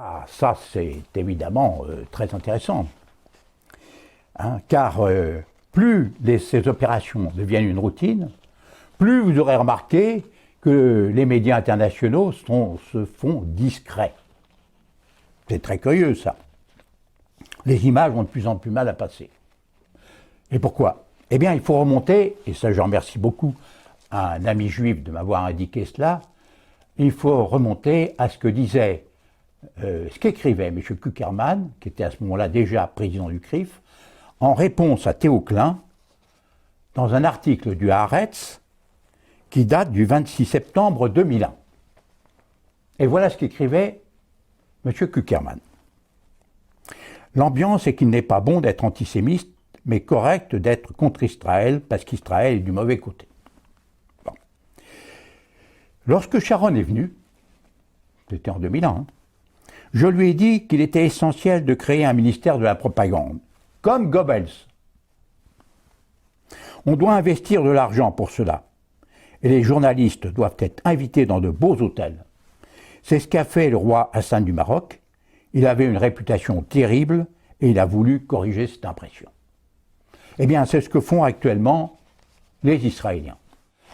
Ah, ça c'est évidemment très intéressant, hein, car plus ces opérations deviennent une routine, plus vous aurez remarqué que les médias internationaux se font discrets. C'est très curieux ça. Les images ont de plus en plus mal à passer. Et pourquoi? Eh bien, il faut remonter, et ça je remercie beaucoup un ami juif de m'avoir indiqué cela, il faut remonter à ce que disait, ce qu'écrivait M. Kuckerman, qui était à ce moment-là déjà président du CRIF, en réponse à Théo Klein, dans un article du Haaretz, qui date du 26 septembre 2001. Et voilà ce qu'écrivait M. Kuckerman. L'ambiance est qu'il n'est pas bon d'être antisémite, mais correct d'être contre Israël, parce qu'Israël est du mauvais côté. Bon. Lorsque Sharon est venu, c'était en 2001, hein, je lui ai dit qu'il était essentiel de créer un ministère de la propagande, comme Goebbels. On doit investir de l'argent pour cela, et les journalistes doivent être invités dans de beaux hôtels. C'est ce qu'a fait le roi Hassan du Maroc. Il avait une réputation terrible et il a voulu corriger cette impression. Eh bien, c'est ce que font actuellement les Israéliens.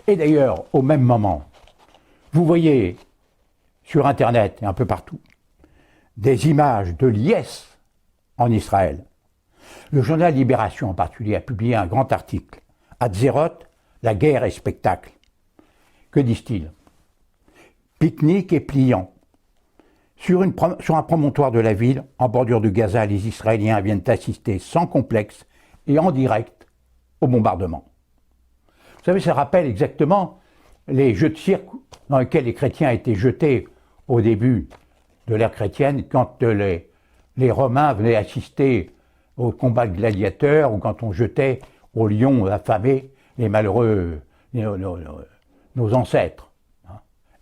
Et d'ailleurs, au même moment, vous voyez sur Internet et un peu partout des images de liesse en Israël. Le journal Libération en particulier a publié un grand article. Hatzerot, la guerre et spectacle. Que disent-ils? Pique-nique et pliant. Sur un promontoire de la ville, en bordure de Gaza, les Israéliens viennent assister sans complexe et en direct au bombardement. Vous savez, ça rappelle exactement les jeux de cirque dans lesquels les chrétiens étaient jetés au début de l'ère chrétienne, quand les Romains venaient assister au combat de gladiateurs, ou quand on jetait aux lions affamés les malheureux, nos ancêtres.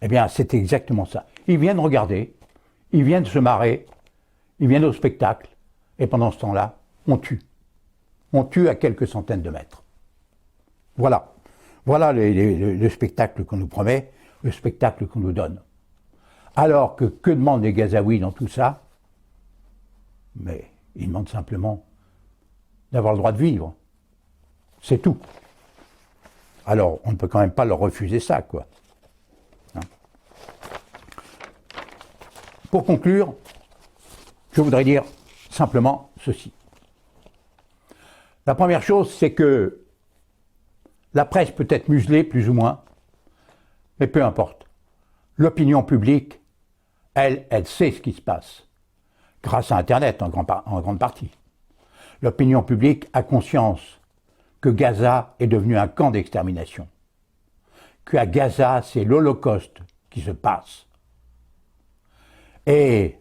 Eh bien, c'est exactement ça. Ils viennent regarder, ils viennent se marrer, ils viennent au spectacle, et pendant ce temps-là, on tue. On tue à quelques centaines de mètres. Voilà. Voilà le spectacle qu'on nous promet, le spectacle qu'on nous donne. Alors que demandent les Gazaouis dans tout ça? Mais ils demandent simplement d'avoir le droit de vivre. C'est tout. Alors, on ne peut quand même pas leur refuser ça, quoi. Hein? Pour conclure, je voudrais dire simplement ceci. La première chose, c'est que la presse peut être muselée, plus ou moins, mais peu importe. L'opinion publique, elle sait ce qui se passe, grâce à Internet en grande partie. L'opinion publique a conscience que Gaza est devenu un camp d'extermination, qu'à Gaza, c'est l'Holocauste qui se passe. Et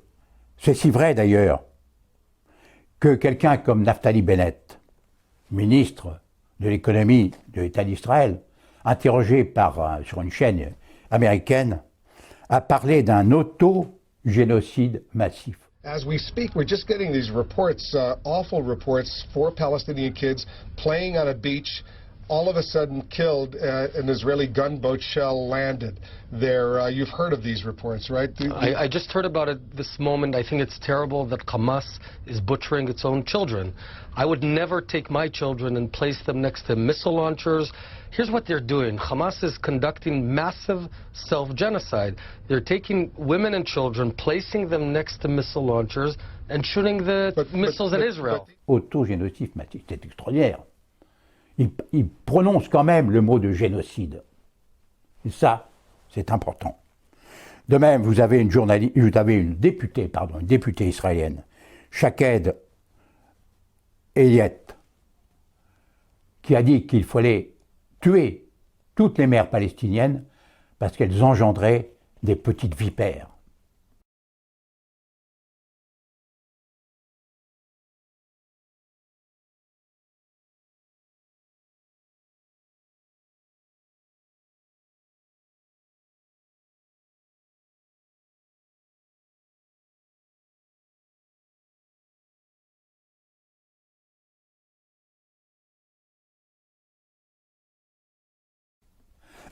c'est si vrai d'ailleurs que quelqu'un comme Naftali Bennett, ministre de l'économie de l'État d'Israël, interrogé sur une chaîne américaine, a parlé d'un auto-génocide massif. As we speak, we're just getting these reports, awful reports, 4 Palestinian kids playing on a beach, all of a sudden killed, an Israeli gunboat shell landed there. You've heard of these reports, right? I just heard about it this moment. I think it's terrible that Hamas is butchering its own children. I would never take my children and place them next to missile launchers. Here's what they're doing. Hamas is conducting massive self-genocide. They're taking women and children, placing them next to missile launchers, and shooting the missiles at Israel. Auto-génocide massif, c'est extraordinaire. Il prononce quand même le mot de génocide. Et ça, c'est important. De même, vous avez une députée israélienne, Shaked Elliott, qui a dit qu'il fallait tuer toutes les mères palestiniennes parce qu'elles engendraient des petites vipères.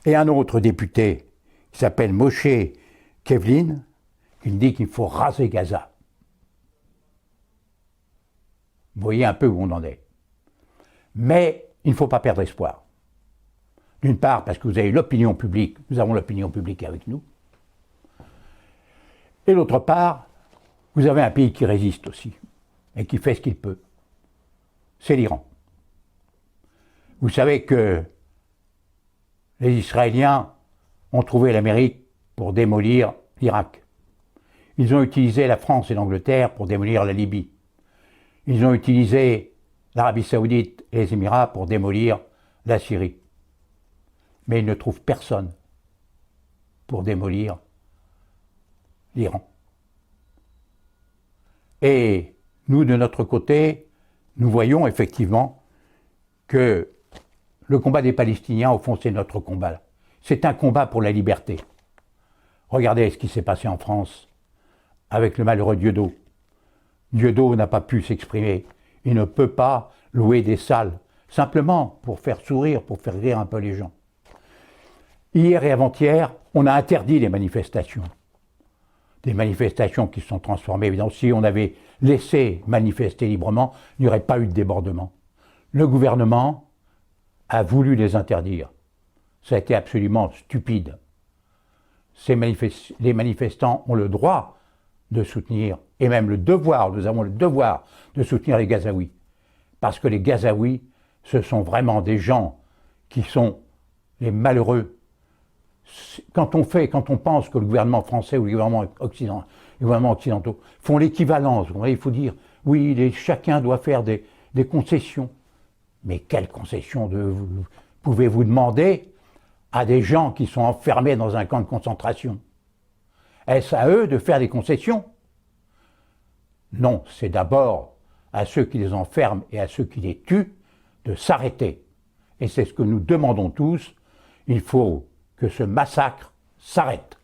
Et un autre député, qui s'appelle Moshe Kevlin, qui me dit qu'il faut raser Gaza. Vous voyez un peu où on en est. Mais il ne faut pas perdre espoir. D'une part, parce que vous avez l'opinion publique, nous avons l'opinion publique avec nous. Et d'autre part, vous avez un pays qui résiste aussi, et qui fait ce qu'il peut. C'est l'Iran. Vous savez que les Israéliens ont trouvé l'Amérique pour démolir l'Irak. Ils ont utilisé la France et l'Angleterre pour démolir la Libye. Ils ont utilisé l'Arabie Saoudite et les Émirats pour démolir la Syrie. Mais ils ne trouvent personne pour démolir l'Iran. Et nous, de notre côté, nous voyons effectivement que le combat des Palestiniens, au fond, c'est notre combat. C'est un combat pour la liberté. Regardez ce qui s'est passé en France avec le malheureux Dieudo. Dieudo n'a pas pu s'exprimer. Il ne peut pas louer des salles, simplement pour faire sourire, pour faire rire un peu les gens. Hier et avant-hier, on a interdit les manifestations. Des manifestations qui se sont transformées. Évidemment, si on avait laissé manifester librement, il n'y aurait pas eu de débordement. Le gouvernement a voulu les interdire. Ça a été absolument stupide. Les manifestants ont le droit de soutenir, et même le devoir, nous avons le devoir de soutenir les Gazaouis. Parce que les Gazaouis, ce sont vraiment des gens qui sont les malheureux. Quand on pense que le gouvernement français ou les gouvernements occidentaux font l'équivalence, il faut dire, oui, chacun doit faire des concessions. Mais quelles concessions pouvez-vous demander à des gens qui sont enfermés dans un camp de concentration? Est-ce à eux de faire des concessions? Non, c'est d'abord à ceux qui les enferment et à ceux qui les tuent de s'arrêter. Et c'est ce que nous demandons tous. Il faut que ce massacre s'arrête.